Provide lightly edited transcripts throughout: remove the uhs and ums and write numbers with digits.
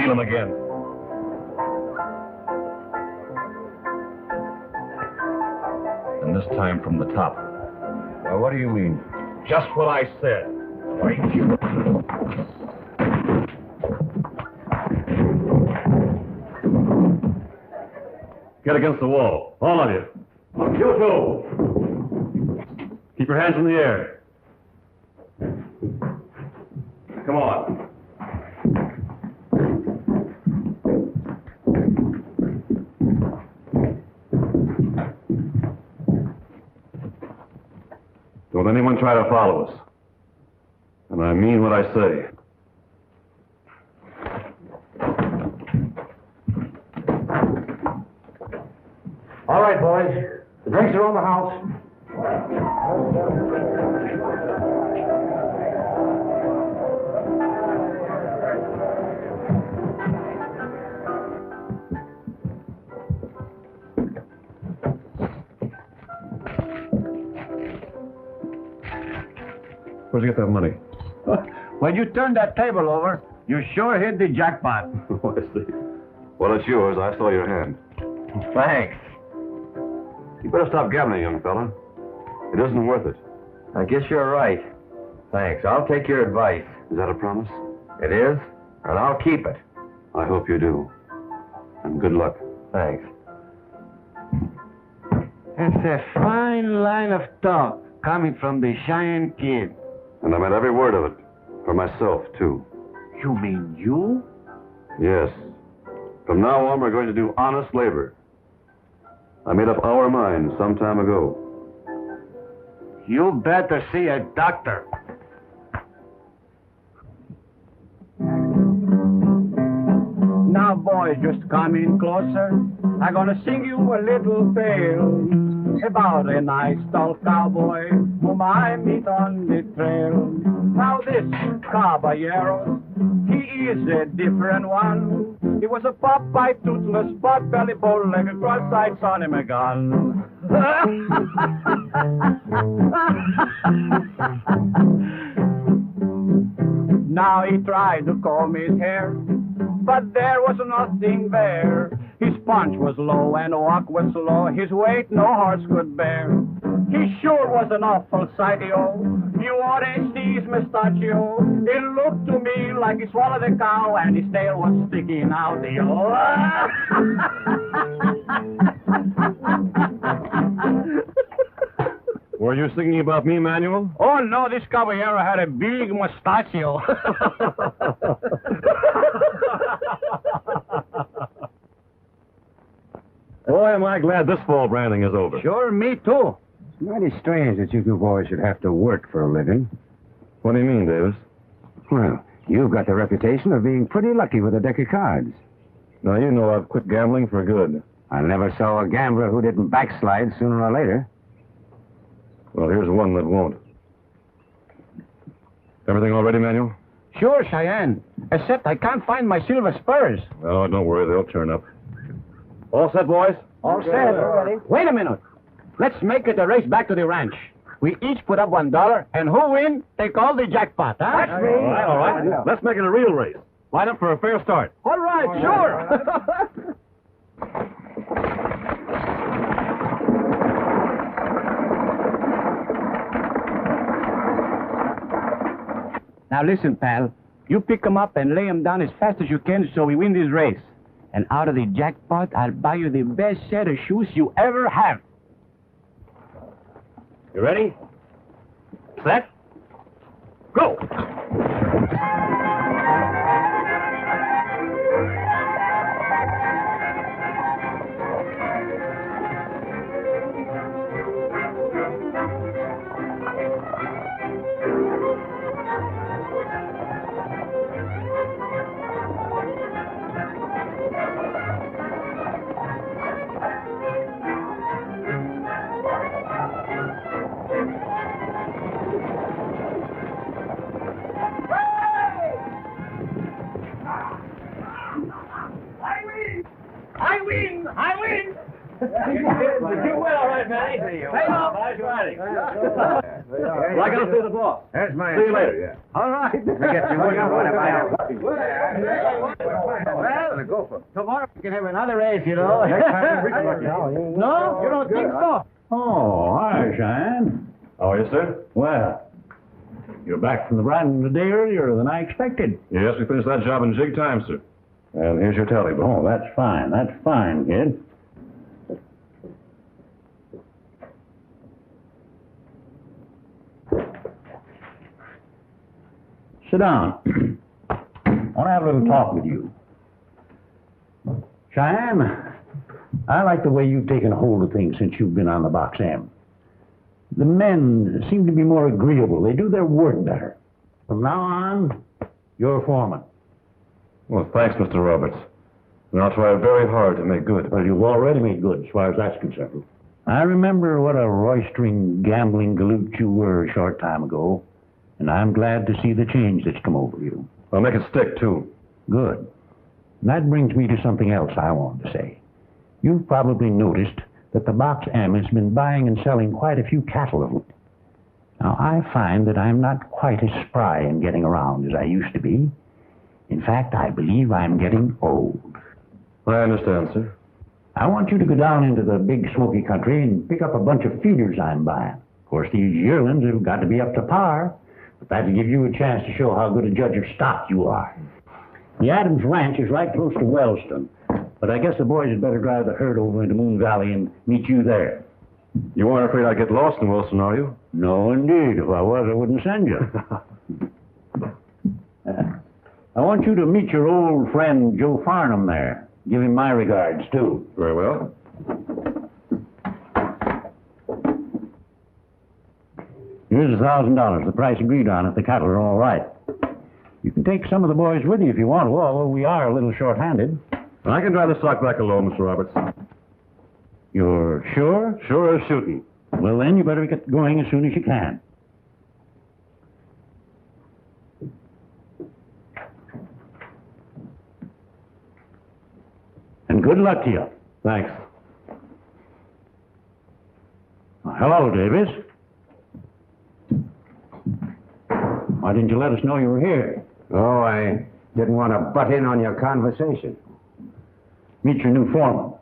steal them again. And this time from the top. Well, what do you mean? Just what I said. Get against the wall, all of you. You too. Keep your hands in the air. Come on. Don't anyone try to follow us. And I mean what I say. All right, boys. The drinks are on the house. Where'd you get that money? When you turned that table over, you sure hit the jackpot. Oh, I see. Well, it's yours. I saw your hand. Thanks. You better stop gambling, young fella. It isn't worth it. I guess you're right. Thanks. I'll take your advice. Is that a promise? It is, and I'll keep it. I hope you do. And good luck. Thanks. It's a fine line of talk coming from the Cheyenne Kid. And I meant every word of it. For myself, too. You mean you? Yes. From now on, we're going to do honest labor. I made up our minds some time ago. You better see a doctor. Now, boys, just come in closer. I'm gonna sing you a little tale about a nice tall cowboy whom I meet on the trail. Now, this caballero, he is a different one. He was a Popeye, toothless, pot-belly, bow-legged, cross-eyed Sonny McGun. Now he tried to comb his hair, but there was nothing there. His punch was low and walk was slow. His weight no horse could bear. He sure was an awful sight-o. You ought to see his mustachio. It looked to me like he swallowed a cow and his tail was sticking out. Were you singing about me, Manuel? Oh, no, this caballero had a big mustachio. Boy, am I glad this fall branding is over. Sure, me too. It's mighty strange that you two boys should have to work for a living. What do you mean, Davis? Well, you've got the reputation of being pretty lucky with a deck of cards. Now, you know I've quit gambling for good. I never saw a gambler who didn't backslide sooner or later. Well, here's one that won't. Everything all ready, Manuel? Sure, Cheyenne. Except I can't find my silver spurs. Oh, don't worry. They'll turn up. All set, boys? All set. Wait a minute. Let's make it a race back to the ranch. We each put up $1, and who wins, take all the jackpot, huh? That's me. All right. Let's make it a real race. Line up for a fair start. All right, sure. Now listen, pal. You pick 'em up and lay 'em down as fast as you can so we win this race. And out of the jackpot, I'll buy you the best set of shoes you ever have. You ready? Set? Go! I win! You win, all right, Manny. Hey, off. Nice riding. Well, I gotta see the boss. There's my... See you later. All right. I guess you wouldn't want to buy gopher. Tomorrow we can have another race, you know. No, you don't think so? Oh, hi, Cheyenne. How are you, sir? Well, you're back from the riding a day earlier than I expected. Yes, we finished that job in jig time, sir. And here's your tally book. Oh, that's fine. That's fine, kid. Sit down. I want to have a little talk with you. Cheyenne, I like the way you've taken hold of things since you've been on the box M. The men seem to be more agreeable. They do their work better. From now on, you're foreman. Well, thanks, Mr. Roberts. And I'll try very hard to make good. Well, you've already made good as far as that's concerned. I remember what a roistering, gambling galoot you were a short time ago, and I'm glad to see the change that's come over you. I'll make it stick, too. Good. And that brings me to something else I wanted to say. You've probably noticed that the Box M has been buying and selling quite a few cattle of late. Now, I find that I'm not quite as spry in getting around as I used to be. In fact, I believe I'm getting old. I understand, sir. I want you to go down into the big smoky country and pick up a bunch of feeders I'm buying. Of course, these yearlings have got to be up to par, but that'll give you a chance to show how good a judge of stock you are. The Adams Ranch is right close to Wellston, but I guess the boys had better drive the herd over into Moon Valley and meet you there. You aren't afraid I'd get lost in Wilson, are you? No, indeed. If I was, I wouldn't send you. I want you to meet your old friend Joe Farnham there. Give him my regards, too. Very well. Here's $1,000, the price agreed on if the cattle are all right. You can take some of the boys with you if you want to, although we are a little short-handed. I can drive the stock back alone, Mr. Roberts. You're sure? Sure as shooting. Well, then you better get going as soon as you can. And good luck to you. Thanks. Hello, Davis. Why didn't you let us know you were here? Oh, I didn't want to butt in on your conversation. Meet your new foreman.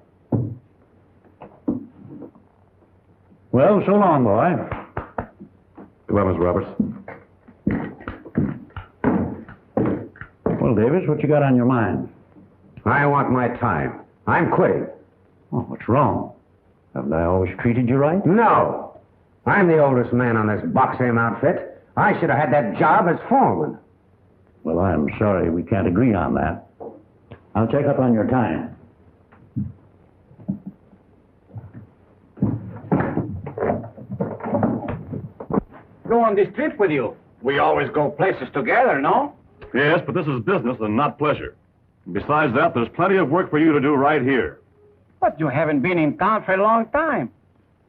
Well, so long, boy. Goodbye, Mr. Roberts. Well, Davis, what you got on your mind? I want my time. I'm quitting. Oh, what's wrong? Haven't I always treated you right? No. I'm the oldest man on this Box M outfit. I should have had that job as foreman. Well, I'm sorry we can't agree on that. I'll check up on your time. Go on this trip with you. We always go places together, no? Yes, but this is business and not pleasure. Besides that, there's plenty of work for you to do right here. But you haven't been in town for a long time.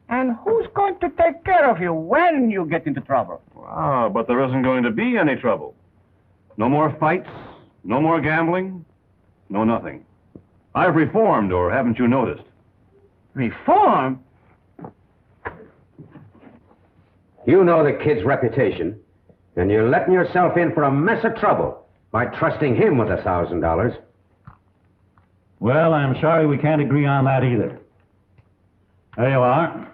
And who's going to take care of you when you get into trouble? Ah, but there isn't going to be any trouble. No more fights, no more gambling, no nothing. I've reformed, or haven't you noticed? Reform? You know the kid's reputation, and you're letting yourself in for a mess of trouble by trusting him with $1,000. Well, I'm sorry we can't agree on that either. There you are.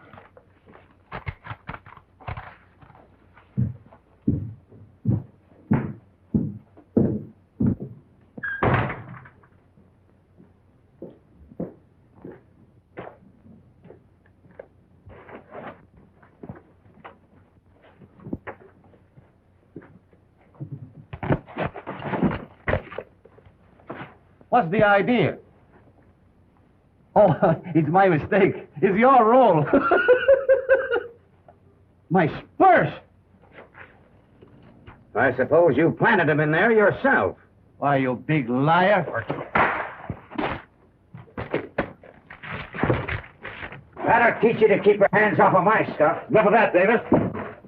What's the idea? Oh, it's my mistake. It's your role. My spurs. I suppose you planted him in there yourself. Why, you big liar. That'll teach you to keep your hands off of my stuff. Enough of that, Davis.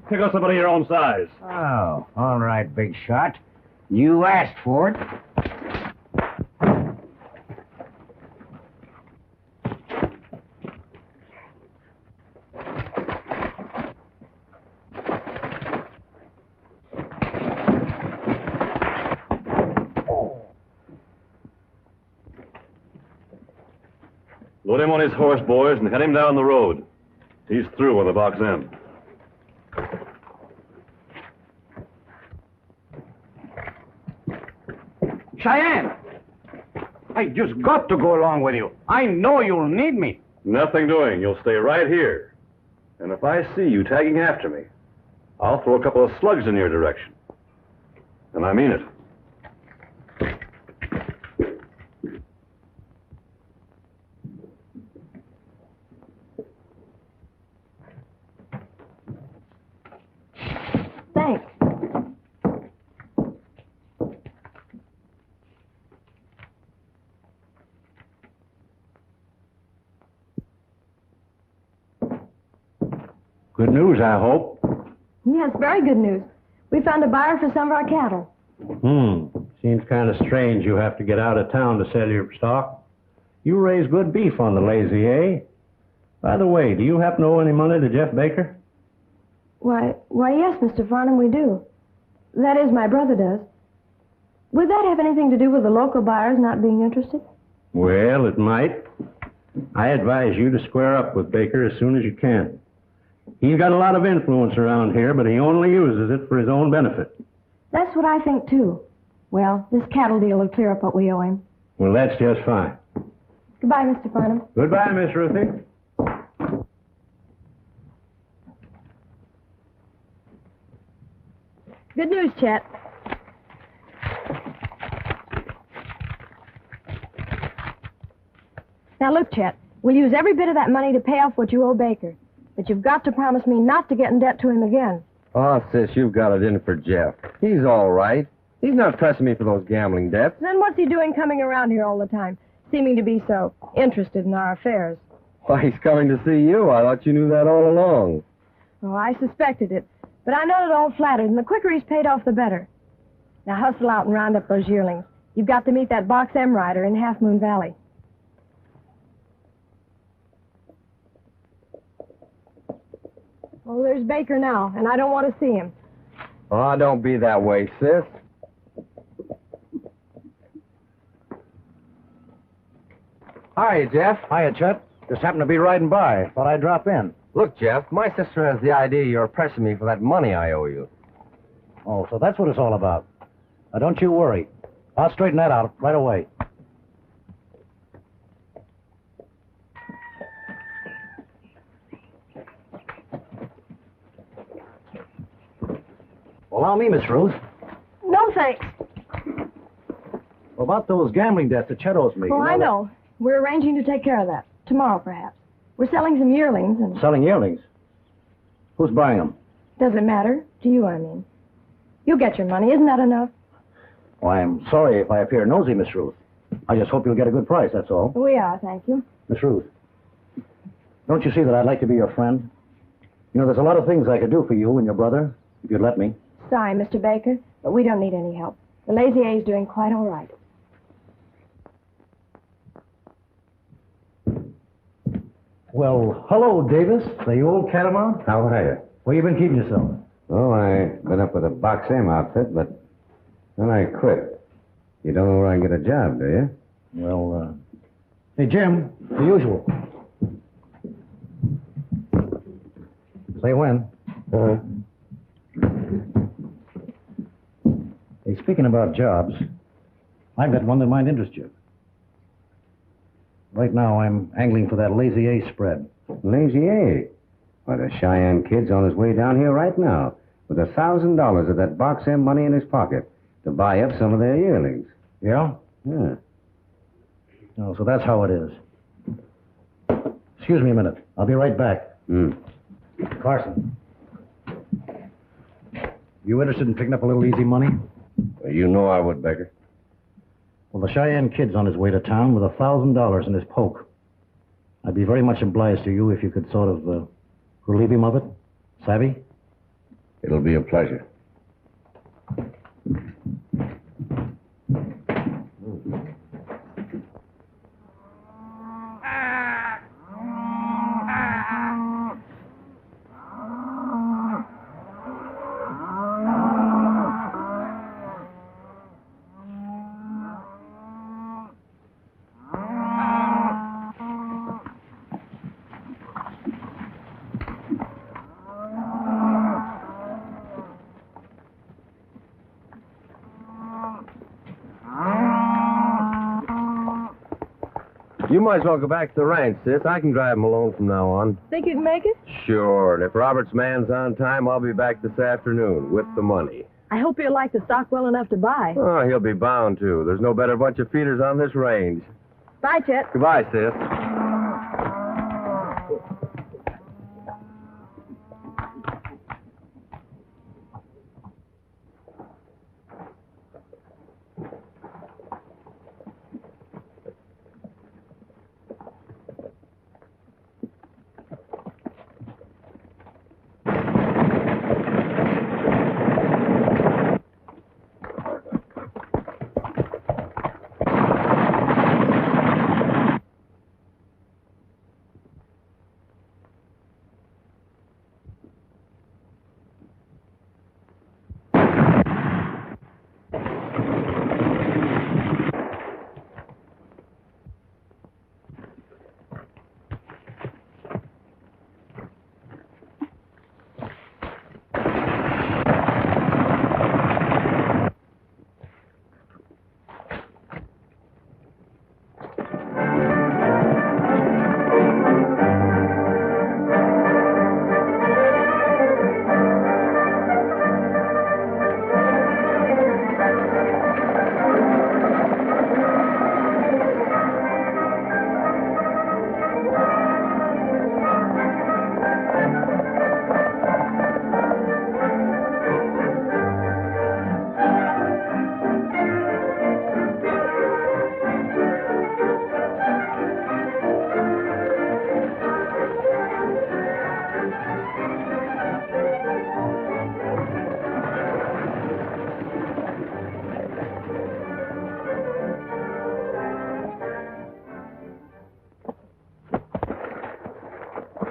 Pick up somebody your own size. Oh, all right, big shot. You asked for it. Load him on his horse, boys, and head him down the road. He's through on the box M. Cheyenne! I just got to go along with you. I know you'll need me. Nothing doing. You'll stay right here. And if I see you tagging after me, I'll throw a couple of slugs in your direction. And I mean it. Thanks. Good news, I hope. Yes, very good news. We found a buyer for some of our cattle. Seems kind of strange you have to get out of town to sell your stock. You raise good beef on the lazy, eh? By the way, do you happen to owe any money to Jeff Baker? Why, yes, Mr. Farnham, we do. That is, my brother does. Would that have anything to do with the local buyers not being interested? Well, it might. I advise you to square up with Baker as soon as you can. He's got a lot of influence around here, but he only uses it for his own benefit. That's what I think, too. Well, this cattle deal will clear up what we owe him. Well, that's just fine. Goodbye, Mr. Farnham. Goodbye, Miss Ruthie. Good news, Chet. Now, look, Chet, we'll use every bit of that money to pay off what you owe Baker. But you've got to promise me not to get in debt to him again. Oh, sis, you've got it in for Jeff. He's all right. He's not pressing me for those gambling debts. Then what's he doing coming around here all the time, seeming to be so interested in our affairs? Why, he's coming to see you. I thought you knew that all along. Oh, I suspected it. But I know it all flattered, and the quicker he's paid off, the better. Now hustle out and round up those yearlings. You've got to meet that Box M rider in Half Moon Valley. Oh, there's Baker now, and I don't want to see him. Oh, don't be that way, sis. Hi, Jeff. Hiya, Chet. Just happened to be riding by. Thought I'd drop in. Look, Jeff, my sister has the idea you're pressing me for that money I owe you. Oh, so that's what it's all about. Now, don't you worry. I'll straighten that out right away. Allow me, Miss Ruth. No, thanks. About those gambling debts that Chet owes me. Oh, I know. We're arranging to take care of that. Tomorrow, perhaps. We're selling some yearlings and... Selling yearlings? Who's buying them? Doesn't matter. To you, I mean. You'll get your money. Isn't that enough? Well, I'm sorry if I appear nosy, Miss Ruth. I just hope you'll get a good price, that's all. We are, thank you. Miss Ruth, don't you see that I'd like to be your friend? You know, there's a lot of things I could do for you and your brother, if you'd let me. Sorry, Mr. Baker, but we don't need any help. The Lazy A's doing quite all right. Well, hello, Davis, the old catamount. How are you? Where you been keeping yourself? Oh, I've been up with a Box M outfit, but then I quit. You don't know where I can get a job, do you? Well, hey, Jim, the usual. Say when. Hey, speaking about jobs, I've got one that might interest you. Right now, I'm angling for that Lazy A spread. Lazy A? Why, the Cheyenne Kid's on his way down here right now with $1,000 of that Box M money in his pocket to buy up some of their yearlings. Yeah? Yeah. Oh, so that's how it is. Excuse me a minute. I'll be right back. Carson. You interested in picking up a little easy money? Well, you know I would, Baker. Well, the Cheyenne Kid's on his way to town with $1,000 in his poke. I'd be very much obliged to you if you could sort of relieve him of it. Savvy? It'll be a pleasure. You might as well go back to the ranch, sis. I can drive him alone from now on. Think you can make it? Sure, and if Robert's man's on time, I'll be back this afternoon with the money. I hope he'll like the stock well enough to buy. Oh, he'll be bound to. There's no better bunch of feeders on this range. Bye, Chet. Goodbye, sis.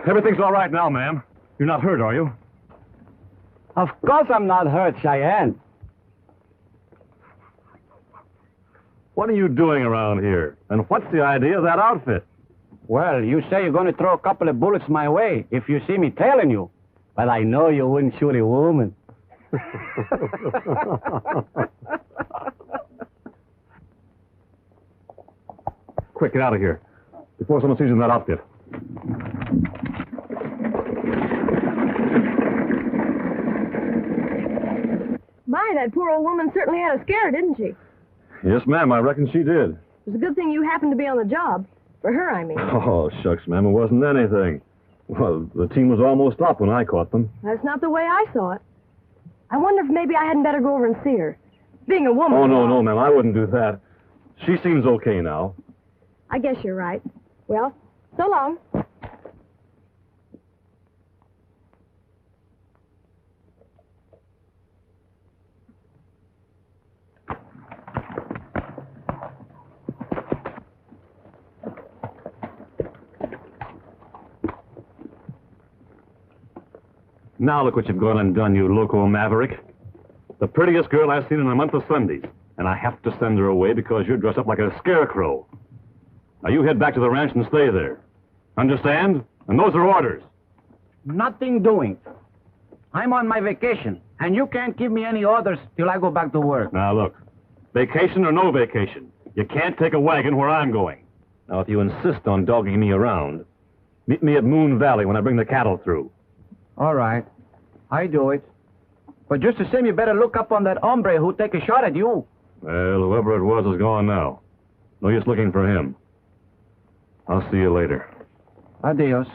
Everything's all right now, ma'am. You're not hurt, are you? Of course I'm not hurt, Cheyenne. What are you doing around here? And what's the idea of that outfit? Well, you say you're going to throw a couple of bullets my way if you see me tailing you. But I know you wouldn't shoot a woman. Quick, get out of here. Before someone sees you in that outfit. My, that poor old woman certainly had a scare, didn't she? Yes, ma'am, I reckon she did. It was a good thing you happened to be on the job. For her, I mean. Oh, shucks, ma'am, it wasn't anything. Well, the team was almost up when I caught them. That's not the way I saw it. I wonder if maybe I hadn't better go over and see her. Being a woman... Oh, no, ma'am, I wouldn't do that. She seems okay now. I guess you're right. Well, so long. Now look what you've gone and done, you loco maverick. The prettiest girl I've seen in a month of Sundays. And I have to send her away because you're dressed up like a scarecrow. Now you head back to the ranch and stay there. Understand? And those are orders. Nothing doing. I'm on my vacation, and you can't give me any orders till I go back to work. Now look, vacation or no vacation, you can't take a wagon where I'm going. Now if you insist on dogging me around, meet me at Moon Valley when I bring the cattle through. All right. I do it. But just the same, you better look up on that hombre who take a shot at you. Well, whoever it was is gone now. No use looking for him. I'll see you later. Adios.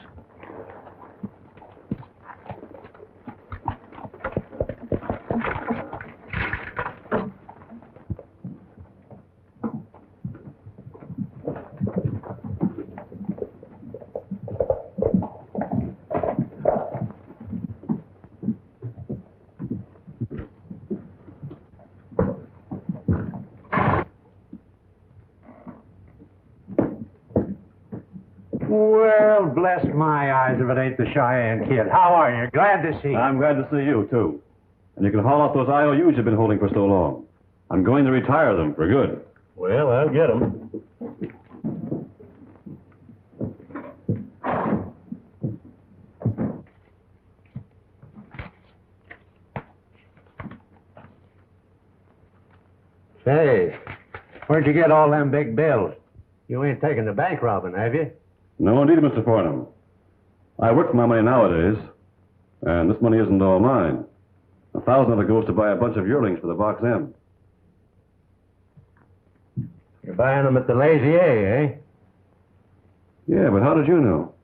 Well, bless my eyes if it ain't the Cheyenne Kid. How are you? Glad to see you. I'm glad to see you, too. And you can haul out those IOUs you've been holding for so long. I'm going to retire them for good. Well, I'll get them. Say, where'd you get all them big bills? You ain't taking the bank robbing, have you? No, indeed, Mr. Farnham. I work for my money nowadays, and this money isn't all mine. 1,000 of it goes to buy a bunch of yearlings for the Box M. You're buying them at the Lazy A, eh? Yeah, but how did you know?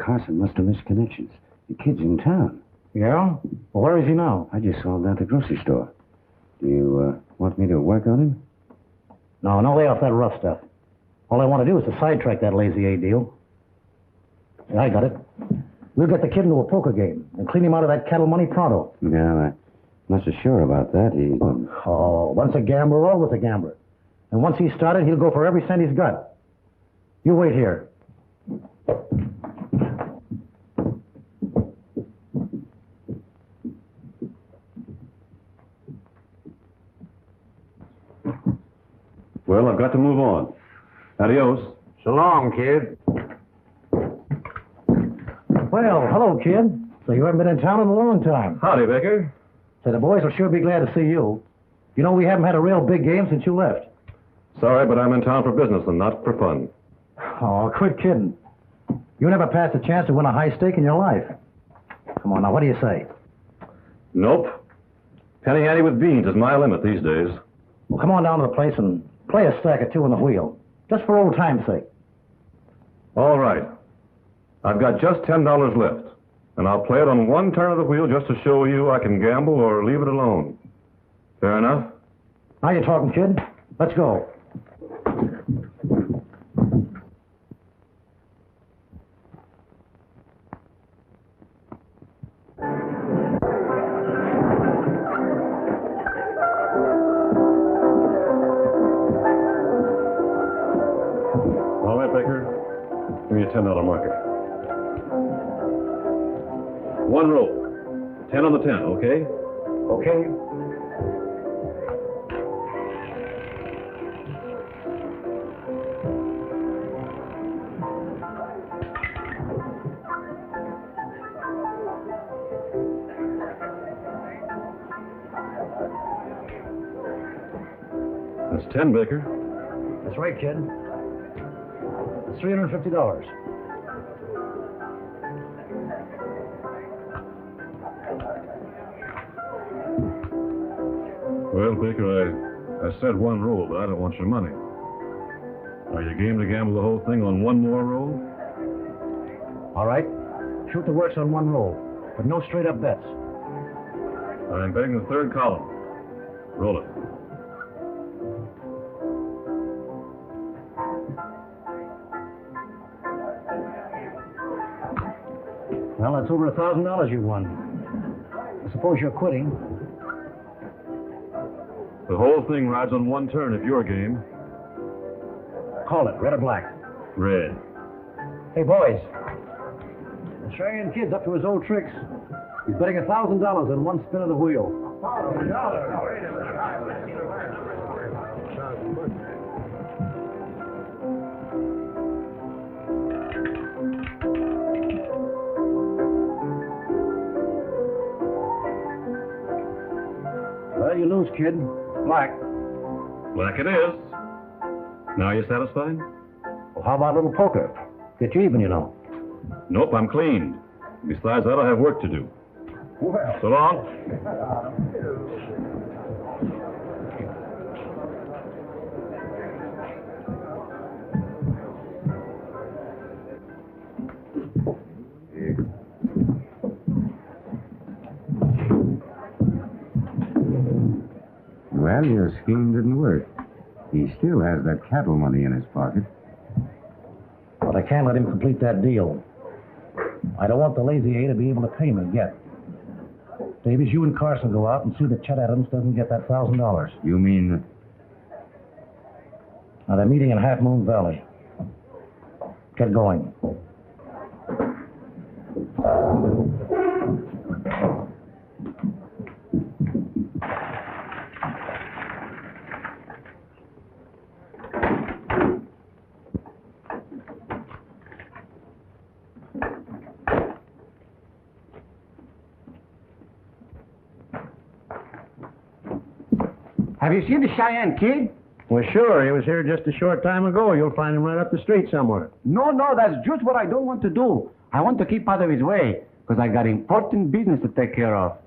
Carson must have missed connections. The kid's in town. Yeah? Well, where is he now? I just saw him down at the grocery store. Do you want me to work on him? No, lay off that rough stuff. All I want to do is to sidetrack that Lazy A deal. Yeah, I got it. We'll get the kid into a poker game and clean him out of that cattle money pronto. Yeah, I'm not so sure about that. Oh, once a gambler, always a gambler. And once he's started, he'll go for every cent he's got. You wait here. Well, I've got to move on. Adios. So long, kid. Well, hello, kid. So you haven't been in town in a long time. Howdy, Baker. Say, the boys will sure be glad to see you. You know, we haven't had a real big game since you left. Sorry, but I'm in town for business and not for fun. Oh, quit kidding. You never passed a chance to win a high stake in your life. Come on, now, what do you say? Nope. Penny ante with beans is my limit these days. Well, come on down to the place and play a stack or two in the wheel. Just for old time's sake. All right. I've got just $10 left, and I'll play it on one turn of the wheel just to show you I can gamble or leave it alone. Fair enough? Now you're talking, kid. Let's go. All right, Baker. Give me a $10 marker. One roll. 10 on the 10, okay? Okay. That's 10, Baker. That's right, kid. It's $350. Well, Baker, I said one roll, but I don't want your money. Are you game to gamble the whole thing on one more roll? All right. Shoot the works on one roll, but no straight-up bets. I'm betting the third column. Roll it. Well, that's over $1,000 you won. I suppose you're quitting. The whole thing rides on one turn if you're game. Call it, red or black. Red. Hey, boys. The Cheyenne Kid's up to his old tricks. He's betting $1,000 on one spin of the wheel. Well, you lose, kid. Black. Black it is. Now you satisfied? Well, how about a little poker? Get you even, you know. Nope, I'm clean. Besides that, I have work to do. Well. So long. Well, your scheme didn't work. He still has that cattle money in his pocket. But I can't let him complete that deal. I don't want the Lazy A to be able to pay me yet. Davies, you and Carson go out and see that Chet Adams doesn't get that $1,000. You mean... Now, they're meeting in Half Moon Valley. Get going. Have you seen the Cheyenne Kid? Well, sure. He was here just a short time ago. You'll find him right up the street somewhere. No, that's just what I don't want to do. I want to keep out of his way, because I got important business to take care of.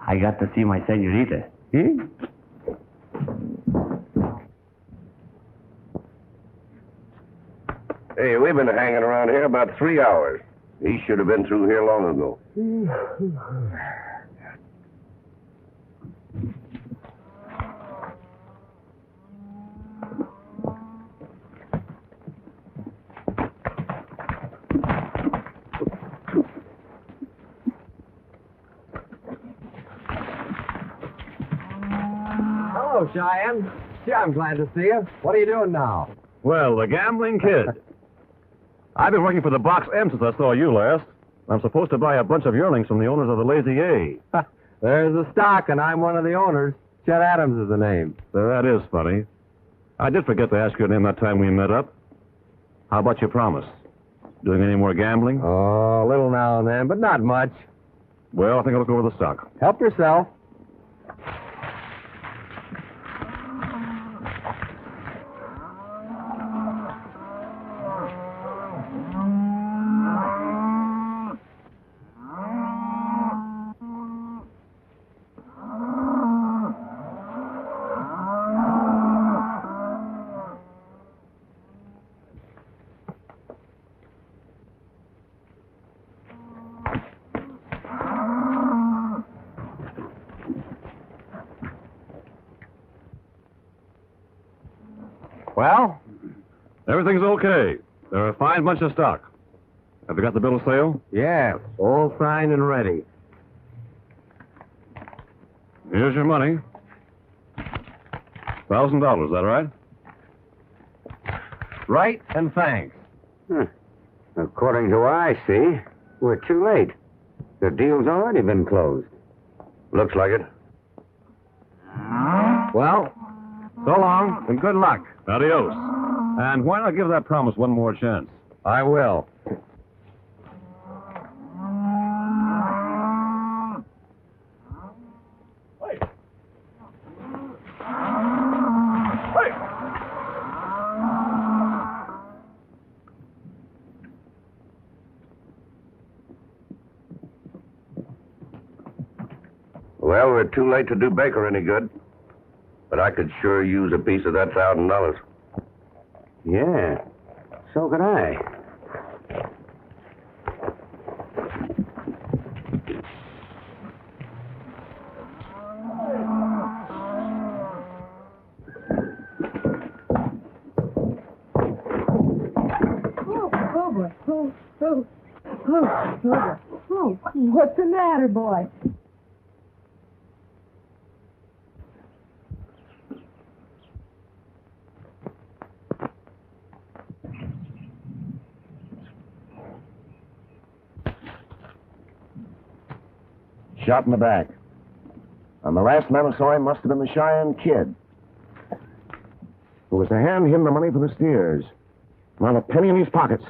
I got to see my senorita. Hey, we've been hanging around here about 3 hours. He should have been through here long ago. Hello, Cheyenne. Gee, I'm glad to see you. What are you doing now? Well, the gambling kid. I've been working for the Box M since I saw you last. I'm supposed to buy a bunch of yearlings from the owners of the Lazy A. There's the stock, and I'm one of the owners. Chet Adams is the name. So that is funny. I did forget to ask your name that time we met up. How about your promise? Doing any more gambling? Oh, a little now and then, but not much. Well, I think I'll look over the stock. Help yourself. Well? Everything's okay. They're a fine bunch of stock. Have you got the bill of sale? Yeah, all signed and ready. Here's your money. $1,000, is that right? Right, and thanks. According to what I see, we're too late. The deal's already been closed. Looks like it. Well, so long, and good luck. Adios. And why not give that promise one more chance? I will. Well, we're too late to do Baker any good. But I could sure use a piece of that $1,000. Yeah, so could I. Oh, what's the matter, boy? Shot in the back. And the last man who saw him must have been the Cheyenne Kid, who was to hand him the money for the steers. Not a penny in his pockets.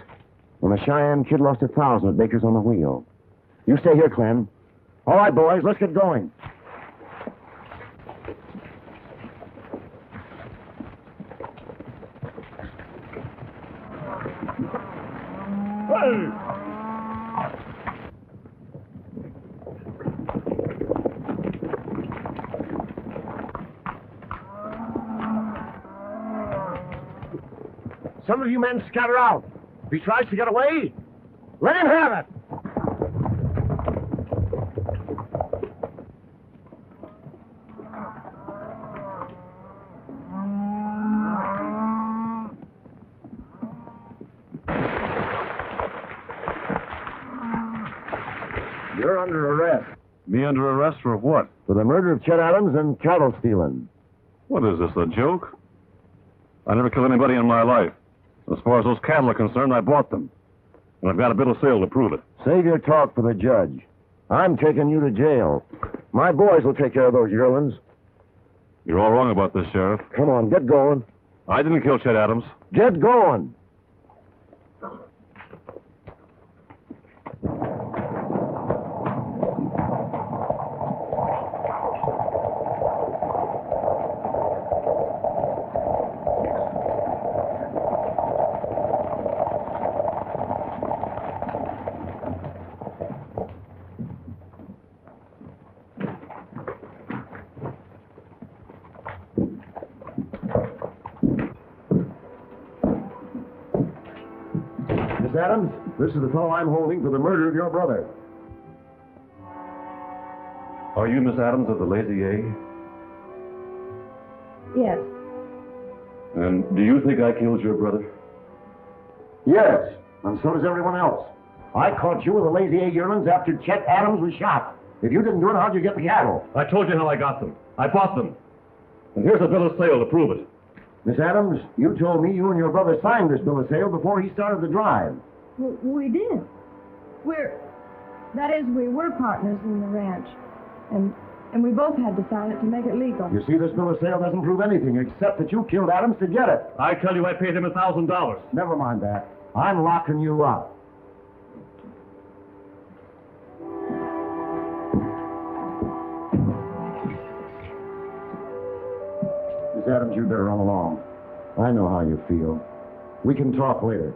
When the Cheyenne Kid lost 1,000 at Baker's on the wheel. You stay here, Clem. All right, boys, let's get going. Some of you men scatter out. If he tries to get away, let him have it. You're under arrest. Me under arrest for what? For the murder of Chet Adams and cattle stealing. What is this, a joke? I never killed anybody in my life. As far as those cattle are concerned, I bought them. And I've got a bill of sale to prove it. Save your talk for the judge. I'm taking you to jail. My boys will take care of those yearlings. You're all wrong about this, Sheriff. Come on, get going. I didn't kill Chet Adams. Get going. Miss Adams, this is the fellow I'm holding for the murder of your brother. Are you Miss Adams of the Lazy A? Yes. And do you think I killed your brother? Yes, and so does everyone else. I caught you with the Lazy A yearlings after Chet Adams was shot. If you didn't do it, how'd you get the cattle? I told you how I got them. I bought them. And here's a bill of sale to prove it. Miss Adams, you told me you and your brother signed this bill of sale before he started the drive. We did. We were partners in the ranch. And we both had to sign it to make it legal. You see, this bill of sale doesn't prove anything except that you killed Adams to get it. I tell you, I paid him $1,000. Never mind that. I'm locking you up. Miss Adams, you better run along. I know how you feel. We can talk later.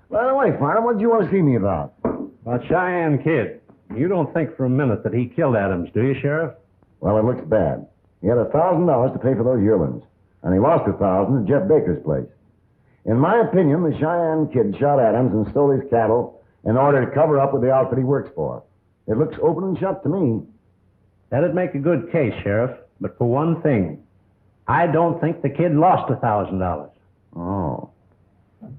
By the way, Farnham, what did you want to see me about? About Cheyenne Kid. You don't think for a minute that he killed Adams, do you, Sheriff? Well, it looks bad. He had $1,000 to pay for those yearlings, and he lost $1,000 at Jeff Baker's place. In my opinion, the Cheyenne Kid shot Adams and stole his cattle in order to cover up with the outfit he works for. It looks open and shut to me. That'd make a good case, Sheriff. But for one thing, I don't think the kid lost $1,000. Oh.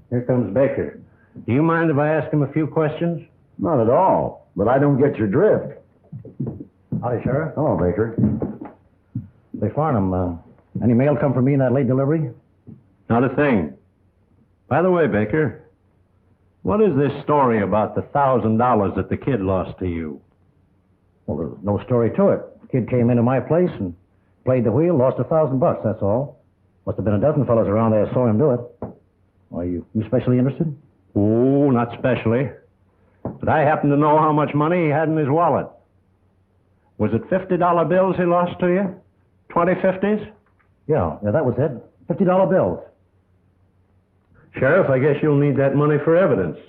Here comes Baker. Do you mind if I ask him a few questions? Not at all, but I don't get your drift. Howdy, Sheriff. Hello, Baker. Say, Farnham, any mail come for me in that late delivery? Not a thing. By the way, Baker, what is this story about the $1,000 that the kid lost to you? Well, there's no story to it. The kid came into my place and played the wheel, lost $1,000, that's all. Must have been a dozen fellows around there saw him do it. Are you especially interested? Oh, not specially. But I happen to know how much money he had in his wallet. Was it $50 bills he lost to you? 20 50s? Yeah, that was it. $50 bills. Sheriff, I guess you'll need that money for evidence.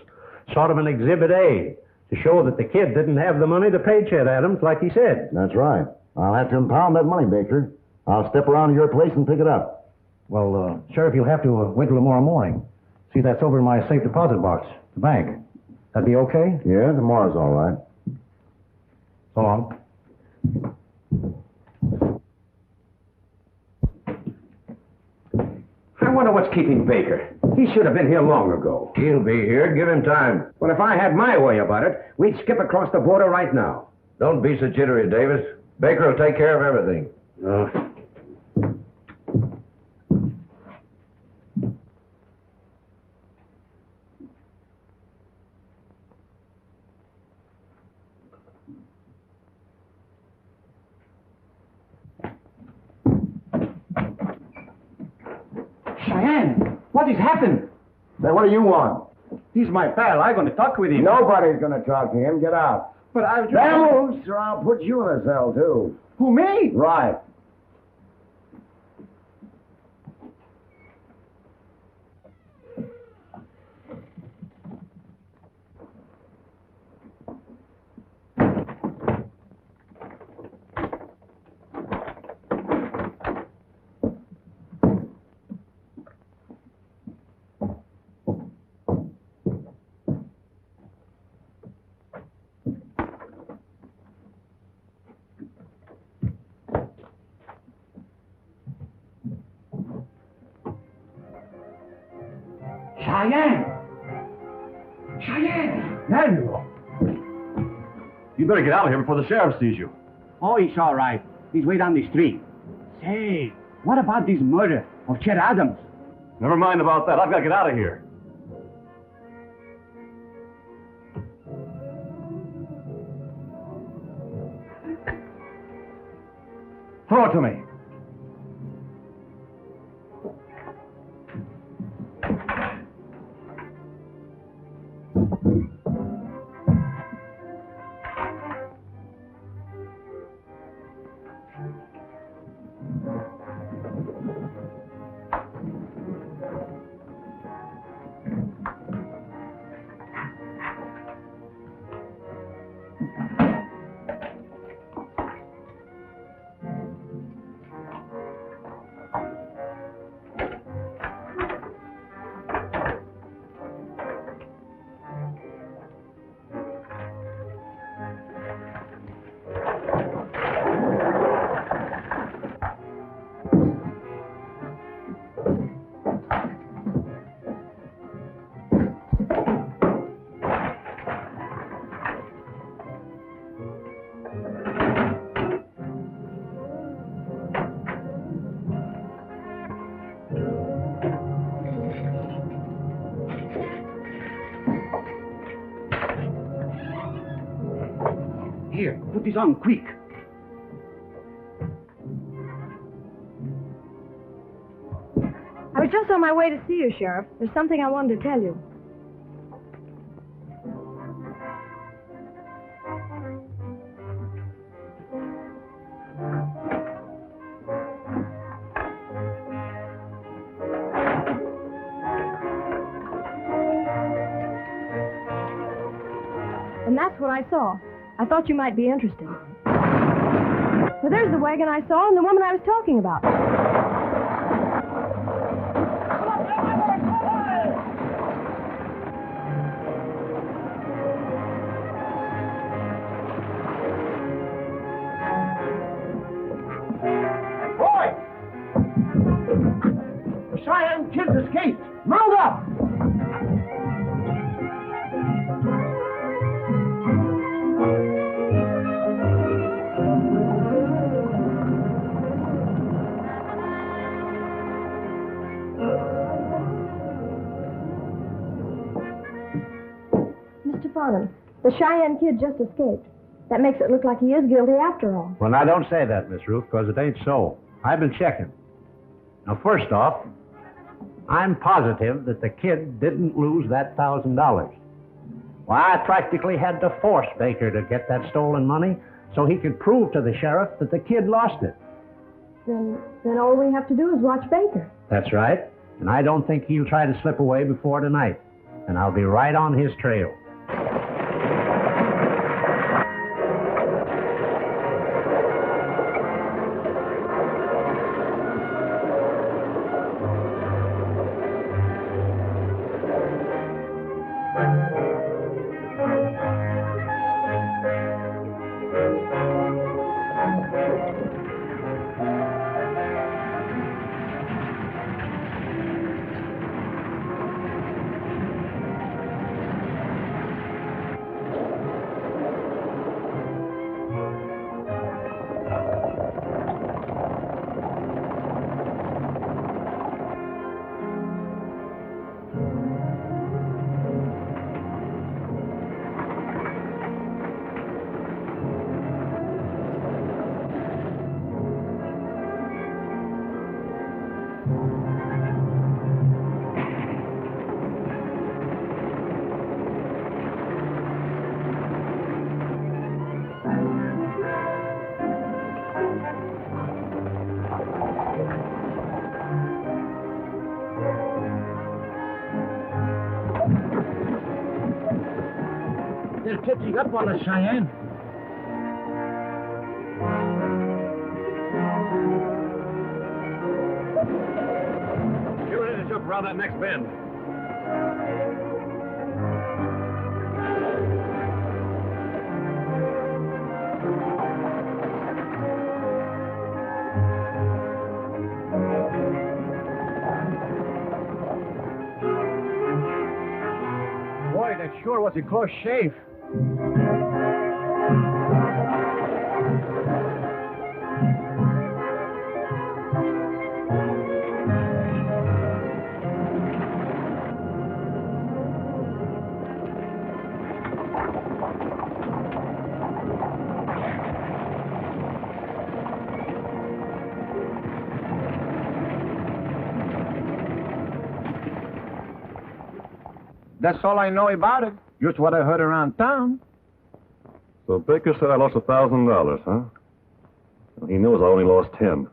Sort of an Exhibit A to show that the kid didn't have the money to pay Chet Adams like he said. That's right. I'll have to impound that money, Baker. I'll step around to your place and pick it up. Well, Sheriff, you'll have to wait till tomorrow morning. See, that's over in my safe deposit box, the bank. That'd be okay? Yeah, tomorrow's all right. So long. I wonder what's keeping Baker. He should have been here long ago. He'll be here. Give him time. Well, if I had my way about it, we'd skip across the border right now. Don't be so jittery, Davis. Baker will take care of everything. Cheyenne, what has happened? Then what do you want? He's my pal. I'm going to talk with him. Nobody's going to talk to him. Get out. But I was just... Vamoose, or I'll put you in a cell, too. Who, me? Right. Cheyenne! Randall! You better get out of here before the sheriff sees you. Oh, he's all right. He's way down the street. Say, what about this murder of Chet Adams? Never mind about that. I've got to get out of here. Throw it to me. Here, put this on quick. I was just on my way to see you, Sheriff. There's something I wanted to tell you. And that's what I saw. I thought you might be interested. Well, there's the wagon I saw and the woman I was talking about. Boy! The Cheyenne Kid's escaped. Mount up! The Cheyenne Kid just escaped. That makes it look like he is guilty after all. Well, now, don't say that, Miss Ruth, because it ain't so. I've been checking. Now, first off, I'm positive that the kid didn't lose that $1,000. Why, I practically had to force Baker to get that stolen money so he could prove to the sheriff that the kid lost it. Then all we have to do is watch Baker. That's right. And I don't think he'll try to slip away before tonight. And I'll be right on his trail. They're catching up on us, Cheyenne. Get ready to jump around that next bend. Boy, that sure was a close shave. That's all I know about it. Just what I heard around town. So Baker said I lost $1,000, huh? Well, he knows I only lost 10.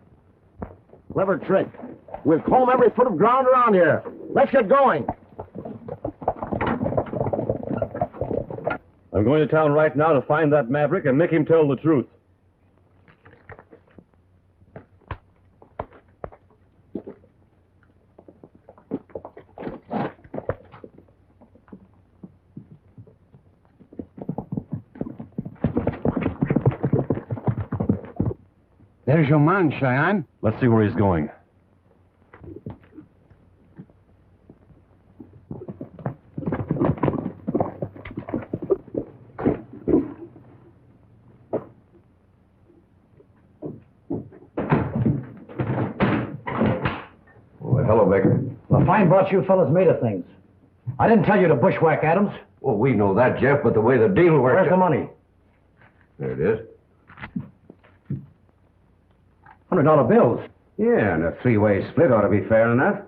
Clever trick. We'll comb every foot of ground around here. Let's get going. I'm going to town right now to find that maverick and make him tell the truth. There's your man, Cheyenne. Let's see where he's going. Well, hello, Baker. The fine brought you fellas made of things. I didn't tell you to bushwhack Adams. Well, we know that, Jeff, but the way the deal worked... Where's the money? There it is. $100 bills. Yeah, and a three-way split ought to be fair enough.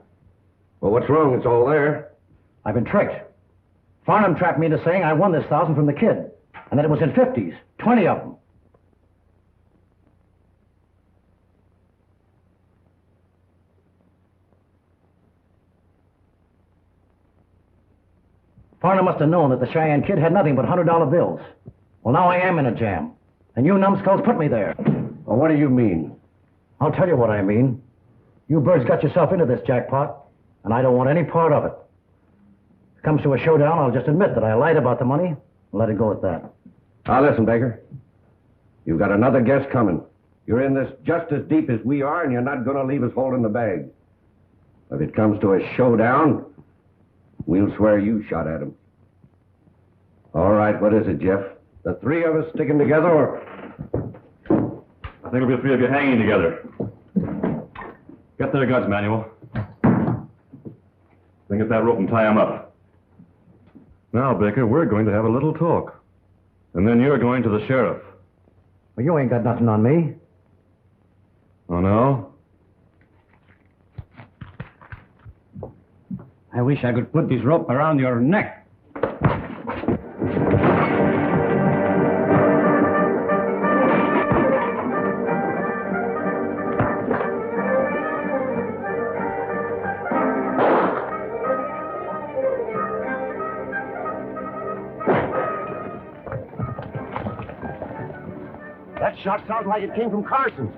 Well, what's wrong? It's all there. I've been tricked. Farnham trapped me into saying I won this 1,000 from the kid, and that it was in 50s, 20 of them. Farnham must have known that the Cheyenne Kid had nothing but $100 bills. Well, now I am in a jam, and you numbskulls put me there. Well, what do you mean? I'll tell you what I mean. You birds got yourself into this jackpot, and I don't want any part of it. If it comes to a showdown, I'll just admit that I lied about the money and let it go at that. Now, listen, Baker. You've got another guess coming. You're in this just as deep as we are, and you're not going to leave us holding the bag. If it comes to a showdown, we'll swear you shot at him. All right, what is it, Jeff? The three of us sticking together, or... I think it'll be the three of you hanging together. Get their guns, Manuel. Then get that rope and tie them up. Now, Baker, we're going to have a little talk. And then you're going to the sheriff. Well, you ain't got nothing on me. Oh, no? I wish I could put this rope around your neck. That shot sounds like it came from Carson's.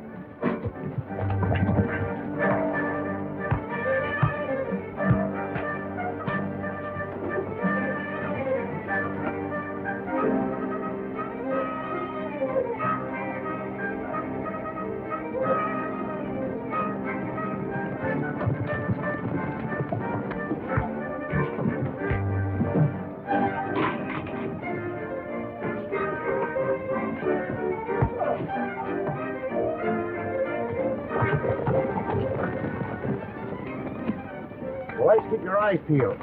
Boys, keep your eyes peeled.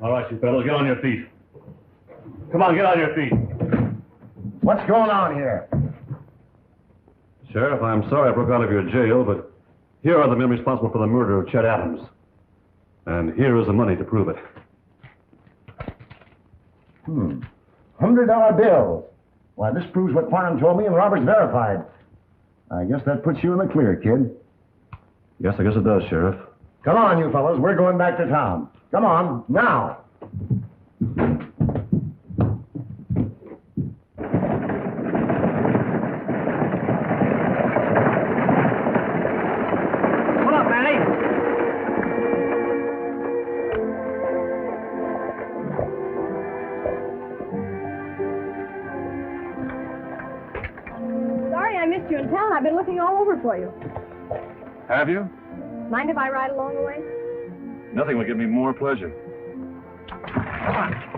All right, you fellows, get on your feet. Come on, get on your feet. What's going on here? Sheriff, I'm sorry I broke out of your jail, but here are the men responsible for the murder of Chet Adams. And here is the money to prove it. $100 bills. Why, this proves what Farnham told me and Roberts verified. I guess that puts you in the clear, kid. Yes, I guess it does, Sheriff. Come on, you fellows. We're going back to town. Come on, now. You in town. I've been looking all over for you. Have you? Mind if I ride along the way? Nothing would give me more pleasure. Come on.